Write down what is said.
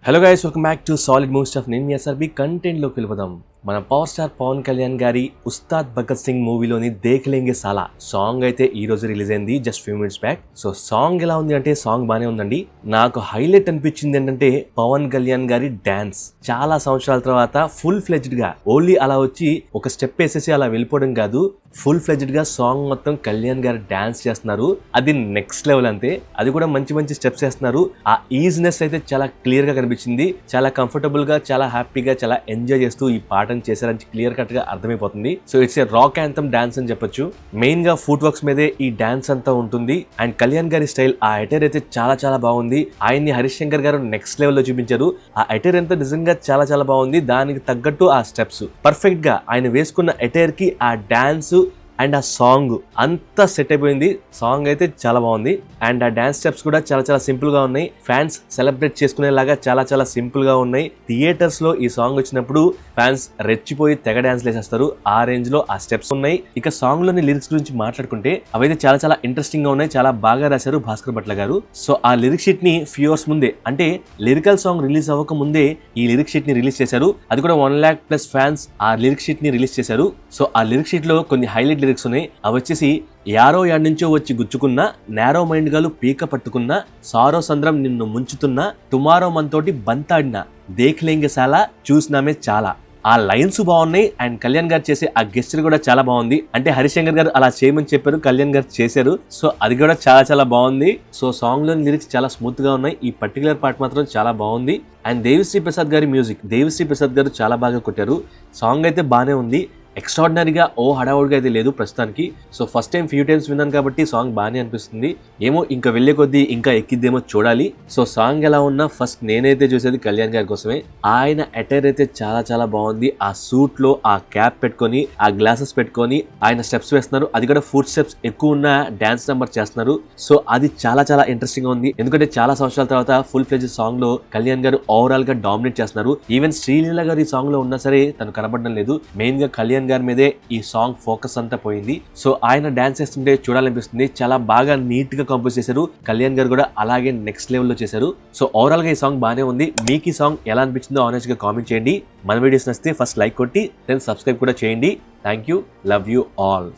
Hello guys, welcome back to solid movie stuff. నేను మీ SRB. కంటెంట్లోకి వెళ్ళిపోదాం. మన పవర్ స్టార్ పవన్ కళ్యాణ్ గారి ఉస్తాద్ భగత్ సింగ్ మూవీలోని దేఖ్లేంగే సాలా సాంగ్ అయితే ఈ రోజు రిలీజ్ అయింది, just few minutes back. So song ఎలా ఉంది అంటే సాంగ్ బానే ఉందండి. నాకు హైలైట్ అనిపించింది ఏంటంటే పవన్ కళ్యాణ్ గారి డాన్స్. చాలా సంవత్సరాల తర్వాత ఫుల్ ఫ్లెడ్జ్డ్ గా ఓన్లీ అలా వచ్చి ఒక స్టెప్ వేసేసి అలా వెళ్ళిపోవడం కాదు, ఫుల్ ఫ్లెడ్జ్డ్ గా సాంగ్ మొత్తం కళ్యాణ్ గారు డాన్స్ చేస్తున్నారు. అది నెక్స్ట్ లెవెల్ అంతే. అది కూడా మంచి మంచి స్టెప్స్ చేస్తున్నారు. ఆ ఈజినెస్ అయితే చాలా క్లియర్ గా కనిపించింది. చాలా కంఫర్టబుల్ గా, చాలా హ్యాపీగా, చాలా ఎంజాయ్ చేస్తూ ఈ పాటను చేశారని క్లియర్ కట్ గా అర్థమైపోతుంది. So it's a rock anthem dance అని చెప్పొచ్చు. మెయిన్ గా ఫుట్ వర్క్స్ మీదే ఈ డాన్స్ అంతా ఉంటుంది. అండ్ కళ్యాణ్ గారి స్టైల్, ఆ అటైర్ అయితే చాలా చాలా బాగుంది. ఆయన్ని హరీష్ శంకర్ గారు నెక్స్ట్ లెవెల్ లో చూపించారు. ఆ అటైర్ అంతా నిజంగా చాలా చాలా బాగుంది. దానికి తగ్గట్టు ఆ స్టెప్స్ పర్ఫెక్ట్ గా ఆయన వేసుకున్న అటైర్ కి ఆ డాన్స్ అండ్ ఆ సాంగ్ అంతా సెట్ అయిపోయింది. సాంగ్ అయితే చాలా బాగుంది. అండ్ ఆ డాన్స్ స్టెప్స్ కూడా చాలా చాలా సింపుల్ గా ఉన్నాయి. ఫ్యాన్స్ సెలబ్రేట్ చేసుకునేలాగా చాలా చాలా సింపుల్ గా ఉన్నాయి. థియేటర్స్ లో ఈ సాంగ్ వచ్చినప్పుడు ఫ్యాన్స్ రెచ్చిపోయి తెగ డాన్స్ వేసేస్తారు. ఆ రేంజ్ లో ఆ స్టెప్స్ ఉన్నాయి. ఇక సాంగ్ లోని లిరిక్స్ గురించి మాట్లాడుకుంటే అవైతే చాలా చాలా ఇంట్రెస్టింగ్ గా ఉన్నాయి. చాలా బాగా రాశారు భాస్కర్ భట్ల గారు. సో ఆ లిరిక్ షీట్ ని ఫ్యూ అవర్స్ ముందే, అంటే లిరికల్ సాంగ్ రిలీజ్ అవ్వక ముందే ఈ లిరిక్ షీట్ ని రిలీజ్ చేశారు. అది కూడా 1 lakh ప్లస్ ఫ్యాన్స్ ఆ లిరిక్ షీట్ ని రిలీజ్ చేశారు. సో ఆ లిరిక్ షీట్ లో కొన్ని హైలైట్ లిరిక్స్ ఉన్నాయి. అవి వచ్చేసి యారో యాడ్ నుంచో వచ్చి గుచ్చుకున్నా, నేరో మైండ్ గాలు పీక పట్టుకున్నా, సారో సంద్రం నిన్ను ముంచుతున్నా, టుమారో మనతోటి బంతాడినా, దేఖ్లేంగే సాలా చూసినామే చాలా. ఆ లైన్స్ బాగున్నాయి. అండ్ కళ్యాణ్ గారు చేసే ఆ గెస్చర్ కూడా చాలా బాగుంది. అంటే హరిశంకర్ గారు అలా చేయమని చెప్పారు, కళ్యాణ్ గారు చేశారు. సో అది కూడా చాలా చాలా బాగుంది. సో సాంగ్ లోని లిరిక్స్ చాలా స్మూత్ గా ఉన్నాయి. ఈ పర్టికులర్ పార్ట్ మాత్రం చాలా బాగుంది. అండ్ దేవిశ్రీ ప్రసాద్ గారి మ్యూజిక్, దేవిశ్రీ ప్రసాద్ గారు చాలా బాగా కొట్టారు. సాంగ్ అయితే బానే ఉంది. ఎక్స్ట్రాడినరీగా హడావుడిగా అయితే లేదు ప్రస్తుతానికి. So first time few times విన్నాను కాబట్టి సాంగ్ బాగానే అనిపిస్తుంది. ఏమో ఇంకా వెళ్లే కొద్దీ ఇంకా ఎక్కిద్దేమో చూడాలి. సో సాంగ్ ఎలా ఉన్నా ఫస్ట్ నేనైతే చూసేది కళ్యాణ్ గారి కోసమే. ఆయన అటైర్ అయితే చాలా చాలా బాగుంది. ఆ సూట్ లో ఆ క్యాప్ పెట్టుకొని, ఆ గ్లాసెస్ పెట్టుకొని ఆయన స్టెప్స్ వేస్తున్నారు. అది కూడా ఫుట్ స్టెప్స్ ఎక్కువ ఉన్న డాన్స్ నెంబర్ చేస్తున్నారు. సో అది చాలా చాలా ఇంట్రెస్టింగ్ గా ఉంది. ఎందుకంటే చాలా సంవత్సరాల తర్వాత ఫుల్ ఫ్లెజ్ సాంగ్ లో కళ్యాణ్ గారు ఓవరాల్ గా డామినేట్ చేస్తున్నారు. ఈవెన్ శ్రీలీల గారు ఈ సాంగ్ లో ఉన్నా సరే తను కనబడడం లేదు. మెయిన్ గా కళ్యాణ్ గారి మీదే ఈ సాంగ్ ఫోకస్ అంతా పోయింది. సో ఆయన డాన్స్ చేస్తుంటే చూడాలనిపిస్తుంది. చాలా బాగా నీట్ గా కంపోజ్ చేశారు. కళ్యాణ్ గారు కూడా అలాగే నెక్స్ట్ లెవెల్ లో చేశారు. సో ఓవరాల్ గా ఈ సాంగ్ బానే ఉంది. మీకు ఈ సాంగ్ ఎలా అనిపించిందో ఆనెస్ట్ గా కామెంట్ చేయండి. మన వీడియోస్ నచ్చితే ఫస్ట్ లైక్ కొట్టి దెన్ సబ్స్క్రైబ్ కూడా చేయండి. Thank you, love you all.